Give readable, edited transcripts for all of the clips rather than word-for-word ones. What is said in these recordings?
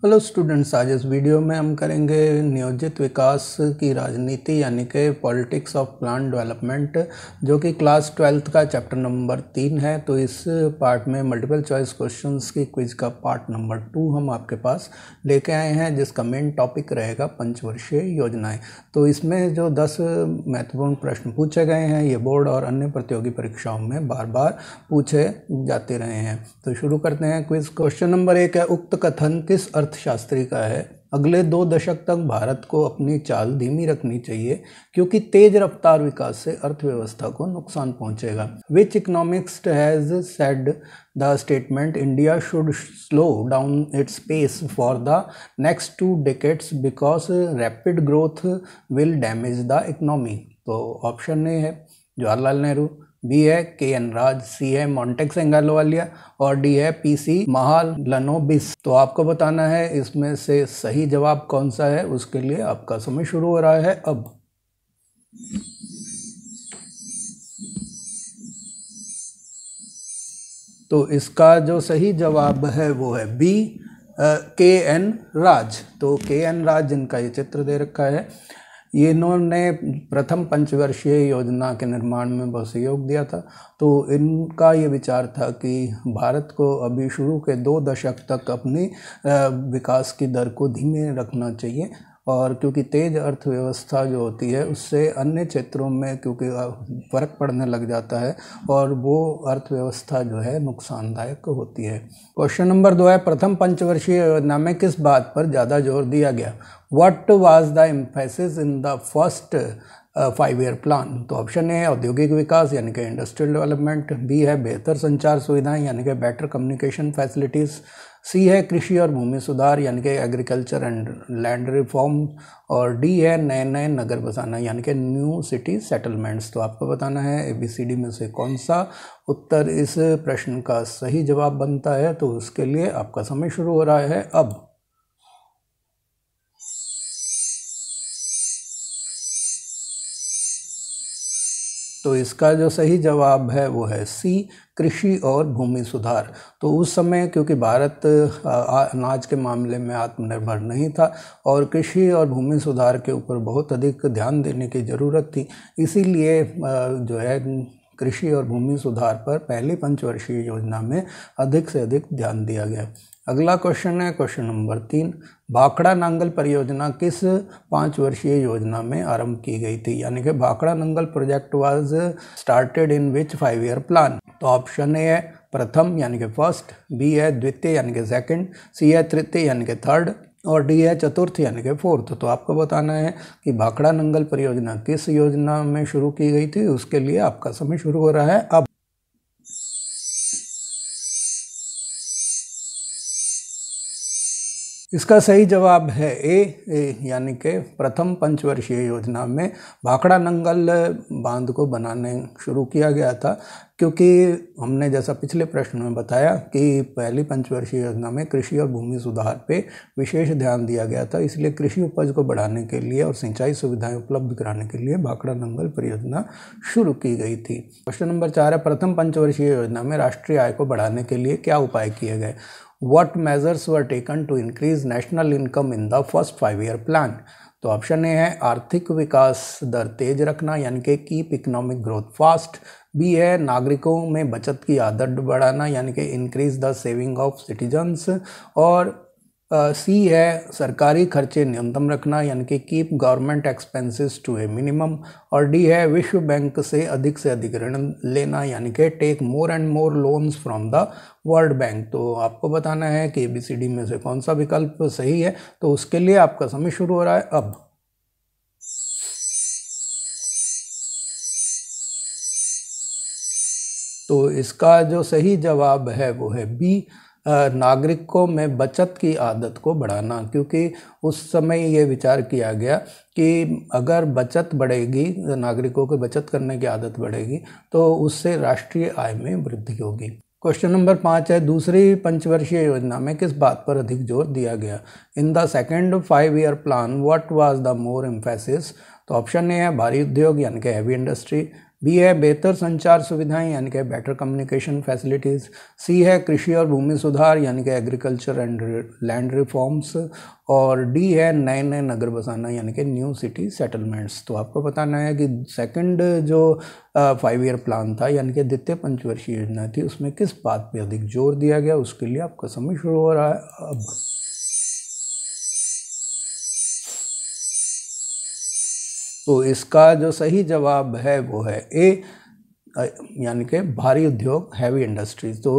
Hello students, आज इस video में हम करेंगे नियोजित विकास की राजनीति यानी कि पॉलिटिक्स ऑफ प्लान डेवलपमेंट, जो कि क्लास 12th का चैप्टर नंबर 3 है। तो इस पार्ट में मल्टीपल चॉइस क्वेश्चंस की क्विज का पार्ट नंबर 2 हम आपके पास लेके आए हैं, जिसका मेन टॉपिक रहेगा पंचवर्षीय योजनाएं। तो इसमें जो 10 महत्वपूर्ण प्रश्न पूछे गए हैं, ये बोर्ड और अन्य प्रतियोगी परीक्षाओं में बार बार पूछे जाते रहे हैं। तो शुरू करते हैं क्विज। क्वेश्चन नंबर 1 है, उक्त कथन किस अर्थशास्त्री का है? अगले 2 दशक तक भारत को अपनी चाल धीमी रखनी चाहिए क्योंकि तेज रफ्तार विकास से अर्थव्यवस्था को नुकसान पहुंचेगा। Which economist has said the statement India should slow down its pace for the next 2 decades because rapid growth will damage the economy? तो ऑप्शन ए है जवाहरलाल नेहरू, बी है के.एन. राज, सी है मॉन्टेक अहलूवालिया और डी है पी.सी. महालनोबिस। तो आपको बताना है इसमें से सही जवाब कौन सा है। उसके लिए आपका समय शुरू हो रहा है अब। तो इसका जो सही जवाब है वो है बी, के.एन. राज। तो के.एन. राज, जिनका ये चित्र दे रखा है, ये इन्होंने प्रथम पंचवर्षीय योजना के निर्माण में बहुत सहयोग दिया था। तो इनका ये विचार था कि भारत को अभी शुरू के 2 दशक तक अपनी विकास की दर को धीमे रखना चाहिए, और क्योंकि तेज अर्थव्यवस्था जो होती है उससे अन्य क्षेत्रों में क्योंकि फर्क पड़ने लग जाता है और वो अर्थव्यवस्था जो है नुकसानदायक होती है। क्वेश्चन नंबर 2 है, प्रथम पंचवर्षीय योजना में किस बात पर ज़्यादा जोर दिया गया? What was the emphasis in the first 5-year plan? तो ऑप्शन ए है औद्योगिक विकास यानी कि इंडस्ट्रियल डेवलपमेंट, बी है बेहतर संचार सुविधाएं यानी कि बेटर कम्युनिकेशन फैसिलिटीज़, सी है कृषि और भूमि सुधार यानी कि एग्रीकल्चर एंड लैंड रिफॉर्म, और डी है नए नए नगर बसाना यानी कि न्यू सिटी सेटलमेंट्स। तो आपको बताना है ABCD में से कौन सा उत्तर इस प्रश्न का सही जवाब बनता है। तो उसके लिए आपका समय शुरू हो रहा है अब। तो इसका जो सही जवाब है वो है सी, कृषि और भूमि सुधार। तो उस समय क्योंकि भारत अनाज के मामले में आत्मनिर्भर नहीं था और कृषि और भूमि सुधार के ऊपर बहुत अधिक ध्यान देने की ज़रूरत थी, इसीलिए जो है कृषि और भूमि सुधार पर पहली पंचवर्षीय योजना में अधिक से अधिक ध्यान दिया गया। अगला क्वेश्चन है क्वेश्चन नंबर 3, भाखड़ा नांगल परियोजना किस 5 वर्षीय योजना में आरंभ की गई थी? यानी कि Bhakra Nangal project was started in which 5-year plan? तो ऑप्शन ए है प्रथम यानी कि फर्स्ट, बी है द्वितीय यानी कि सेकंड, सी है तृतीय यानी कि थर्ड, और डी है चतुर्थ यानी कि फोर्थ। तो आपको बताना है कि भाखड़ा नांगल परियोजना किस योजना में शुरू की गई थी। उसके लिए आपका समय शुरू हो रहा है अब। इसका सही जवाब है ए यानी कि प्रथम पंचवर्षीय योजना में भाखड़ा नांगल बांध को बनाने शुरू किया गया था, क्योंकि हमने जैसा पिछले प्रश्न में बताया कि पहली पंचवर्षीय योजना में कृषि और भूमि सुधार पे विशेष ध्यान दिया गया था। इसलिए कृषि उपज को बढ़ाने के लिए और सिंचाई सुविधाएं उपलब्ध कराने के लिए भाखड़ा नांगल परियोजना शुरू की गई थी। क्वेश्चन नंबर 4 है, प्रथम पंचवर्षीय योजना में राष्ट्रीय आय को बढ़ाने के लिए क्या उपाय किए गए? What measures were taken to increase national income in the first 5-year plan? तो ऑप्शन ए है आर्थिक विकास दर तेज रखना यानी कि keep economic growth fast, B है नागरिकों में बचत की आदत बढ़ाना यानी कि increase the saving of citizens, और सी है सरकारी खर्चे न्यूनतम रखना यानी कि keep government expenses to a minimum, और डी है विश्व बैंक से अधिक ऋण लेना यानी कि take more and more loans from the world bank. तो आपको बताना है कि ABCD में से कौन सा विकल्प सही है। तो उसके लिए आपका समय शुरू हो रहा है अब। तो इसका जो सही जवाब है वो है बी, नागरिकों में बचत की आदत को बढ़ाना, क्योंकि उस समय ये विचार किया गया कि अगर बचत बढ़ेगी, नागरिकों को बचत करने की आदत बढ़ेगी, तो उससे राष्ट्रीय आय में वृद्धि होगी। क्वेश्चन नंबर 5 है, दूसरी पंचवर्षीय योजना में किस बात पर अधिक जोर दिया गया? In the second 5-year plan what was the more emphasis? तो ऑप्शन ए है भारी उद्योग यानी कि हैवी इंडस्ट्री, बी है बेहतर संचार सुविधाएं यानी कि बेटर कम्युनिकेशन फैसिलिटीज़। सी है कृषि और भूमि सुधार यानी कि एग्रीकल्चर एंड लैंड रिफॉर्म्स। और डी है नए नए नगर बसाना यानी कि न्यू सिटी सेटलमेंट्स। तो आपको बताना है कि सेकंड जो 5 ईयर प्लान था यानी कि द्वितीय पंचवर्षीय योजना थी उसमें किस बात पे अधिक जोर दिया गया, उसके लिए आपका समय शुरू हो रहा है अब। तो इसका जो सही जवाब है वो है ए यानी कि भारी उद्योग, हैवी इंडस्ट्रीज। तो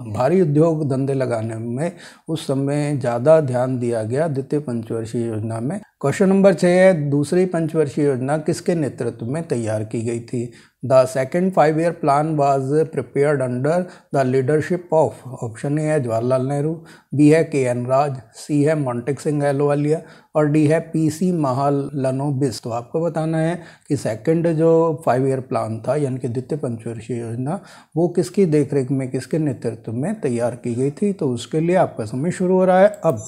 भारी उद्योग धंधे लगाने में उस समय ज़्यादा ध्यान दिया गया द्वितीय पंचवर्षीय योजना में। क्वेश्चन नंबर 6 है दूसरी पंचवर्षीय योजना किसके नेतृत्व में तैयार की गई थी। The second 5 year plan was prepared under the leadership of, option A है जवाहरलाल नेहरू, बी है के.एन. राज, सी है मोंटेक सिंह अहलूवालिया और डी है पी.सी. महालनोबिस। तो आपको बताना है कि सेकंड जो 5 ईयर प्लान था यानी कि द्वितीय पंचवर्षीय योजना वो किसकी देखरेख में, किसके नेतृत्व में तैयार की गई थी। तो उसके लिए आपका समय शुरू हो रहा है अब।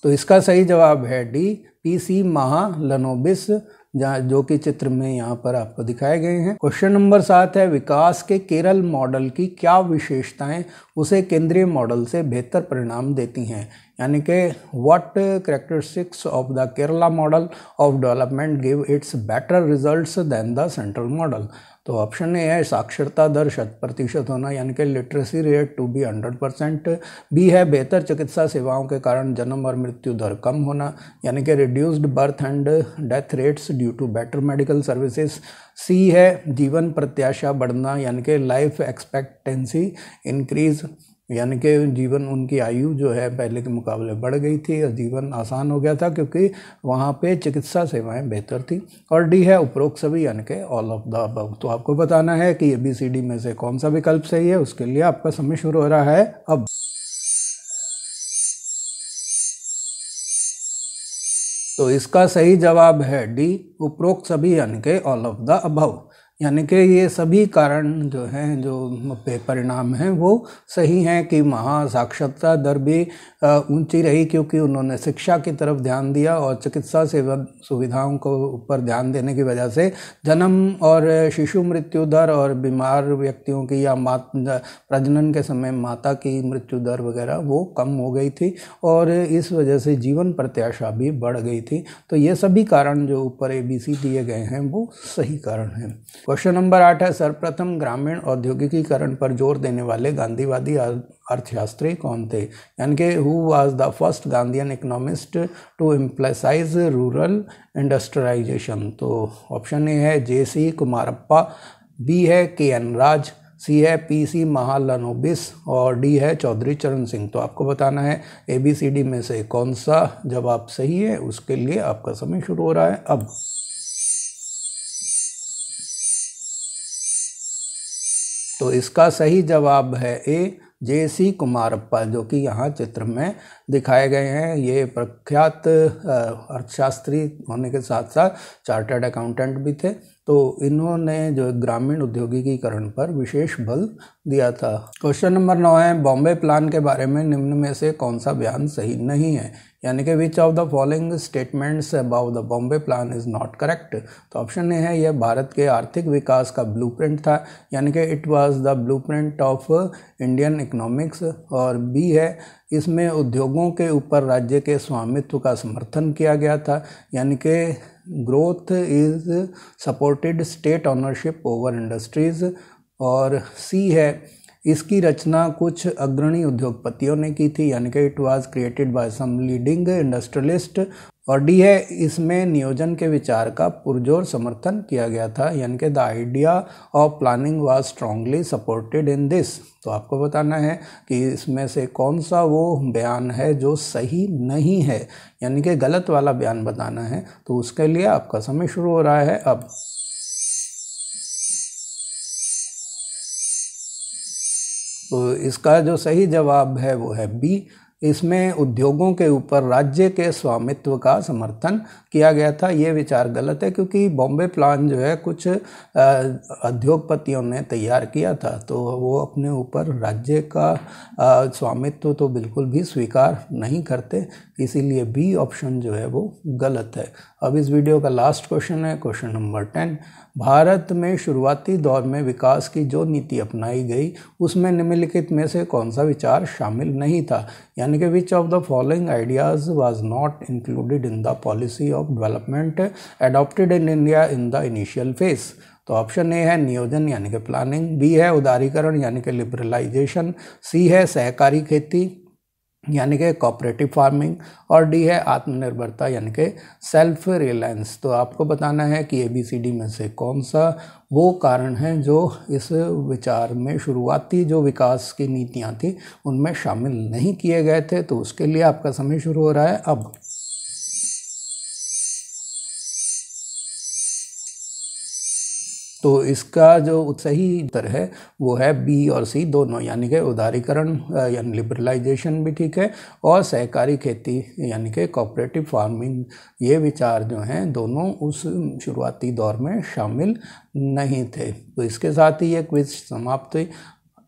तो इसका सही जवाब है डी पी.सी. महालनोबिस, जहाँ जो कि चित्र में यहाँ पर आपको दिखाए गए हैं। क्वेश्चन नंबर 7 है विकास के केरल मॉडल की क्या विशेषताएं उसे केंद्रीय मॉडल से बेहतर परिणाम देती हैं, यानी कि what characteristics of the Kerala model of development give its better results than the central model. तो ऑप्शन ए है साक्षरता दर 100% होना यानी कि literacy rate to be 100%। B है बेहतर चिकित्सा सेवाओं के कारण जन्म और मृत्यु दर कम होना यानी कि reduced birth and death rates due to better medical services. C है जीवन प्रत्याशा बढ़ना यानी कि लाइफ एक्सपेक्टेंसी इंक्रीज यानी कि जीवन उनकी आयु जो है पहले के मुकाबले बढ़ गई थी और जीवन आसान हो गया था क्योंकि वहाँ पे चिकित्सा सेवाएं बेहतर थी। और डी है उपरोक्त सभी यानी कि ऑल ऑफ द अबव। तो आपको बताना है कि ABCD में से कौन सा विकल्प सही है, उसके लिए आपका समय शुरू हो रहा है अब। तो इसका सही जवाब है डी उपरोक्त सभी यानी कि ऑल ऑफ द अबव, यानी कि ये सभी कारण जो हैं जो परिणाम हैं वो सही हैं कि वहाँ साक्षरता दर भी ऊंची रही क्योंकि उन्होंने शिक्षा की तरफ ध्यान दिया और चिकित्सा सेवा सुविधाओं को ऊपर ध्यान देने की वजह से जन्म और शिशु मृत्यु दर और बीमार व्यक्तियों की या प्रजनन के समय माता की मृत्यु दर वगैरह वो कम हो गई थी और इस वजह से जीवन प्रत्याशा भी बढ़ गई थी। तो ये सभी कारण जो ऊपर ABC दिए गए हैं वो सही कारण हैं। क्वेश्चन नंबर 8 है सर्वप्रथम ग्रामीण औद्योगिकीकरण पर जोर देने वाले गांधीवादी अर्थशास्त्री कौन थे, यानी कि who was the first Gandhian economist to emphasize rural industrialization. तो ऑप्शन ए है JC कुमारप्पा, बी है के.एन. राज, सी है पी.सी. महालनोबिस और डी है चौधरी चरण सिंह। तो आपको बताना है ABCD में से कौन सा जवाब सही है, उसके लिए आपका समय शुरू हो रहा है अब। तो इसका सही जवाब है ए JC कुमारप्पा, जो कि यहाँ चित्र में दिखाए गए हैं। ये प्रख्यात अर्थशास्त्री होने के साथ साथ चार्टर्ड अकाउंटेंट भी थे। तो इन्होंने जो ग्रामीण औद्योगिकीकरण पर विशेष बल दिया था। क्वेश्चन नंबर 9 है बॉम्बे प्लान के बारे में निम्न में से कौन सा बयान सही नहीं है, यानी कि which of the following statements about the Bombay plan is not correct. तो ऑप्शन ए है यह भारत के आर्थिक विकास का ब्लूप्रिंट था, यानी कि it was the blueprint of Indian economics. और बी है इसमें उद्योगों के ऊपर राज्य के स्वामित्व का समर्थन किया गया था, यानी कि growth is supported state ownership over industries. और सी है इसकी रचना कुछ अग्रणी उद्योगपतियों ने की थी, यानी कि it was created by some leading industrialist. और डी है इसमें नियोजन के विचार का पुरजोर समर्थन किया गया था, यानी कि the idea of planning was strongly supported in this. तो आपको बताना है कि इसमें से कौन सा वो बयान है जो सही नहीं है, यानी कि गलत वाला बयान बताना है। तो उसके लिए आपका समय शुरू हो रहा है अब। तो इसका जो सही जवाब है वो है बी इसमें उद्योगों के ऊपर राज्य के स्वामित्व का समर्थन किया गया था। ये विचार गलत है, क्योंकि बॉम्बे प्लान जो है कुछ उद्योगपतियों ने तैयार किया था, तो वो अपने ऊपर राज्य का स्वामित्व तो बिल्कुल भी स्वीकार नहीं करते। इसीलिए बी ऑप्शन जो है वो गलत है। अब इस वीडियो का लास्ट क्वेश्चन है, क्वेश्चन नंबर 10। भारत में शुरुआती दौर में विकास की जो नीति अपनाई गई उसमें निम्नलिखित में से कौन सा विचार शामिल नहीं था, यानी कि which of the following ideas was not included in the policy of development adopted in India in the initial phase. तो ऑप्शन ए है नियोजन यानी कि प्लानिंग, बी है उदारीकरण यानी कि लिबरलाइजेशन, सी है सहकारी खेती यानी कि कोऑपरेटिव फार्मिंग, और डी है आत्मनिर्भरता यानी कि सेल्फ रिलायंस। तो आपको बताना है कि ABCD में से कौन सा वो कारण है जो इस विचार में शुरुआती जो विकास की नीतियां थी उनमें शामिल नहीं किए गए थे। तो उसके लिए आपका समय शुरू हो रहा है अब। तो इसका जो सही उत्तर है वो है बी और सी दोनों, यानी कि उदारीकरण यानी लिबरलाइजेशन भी ठीक है, और सहकारी खेती यानी कि कोऑपरेटिव फार्मिंग, ये विचार जो हैं दोनों उस शुरुआती दौर में शामिल नहीं थे। तो इसके साथ ही ये क्विज समाप्त हुई।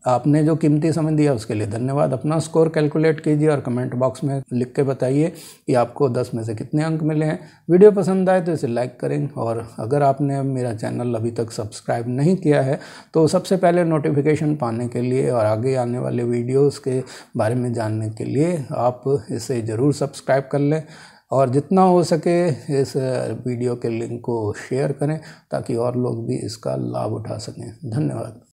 आपने जो कीमती समय दिया उसके लिए धन्यवाद। अपना स्कोर कैलकुलेट कीजिए और कमेंट बॉक्स में लिख के बताइए कि आपको 10 में से कितने अंक मिले हैं। वीडियो पसंद आए तो इसे लाइक करें, और अगर आपने मेरा चैनल अभी तक सब्सक्राइब नहीं किया है तो सबसे पहले नोटिफिकेशन पाने के लिए और आगे आने वाले वीडियोज़ के बारे में जानने के लिए आप इसे ज़रूर सब्सक्राइब कर लें, और जितना हो सके इस वीडियो के लिंक को शेयर करें ताकि और लोग भी इसका लाभ उठा सकें। धन्यवाद।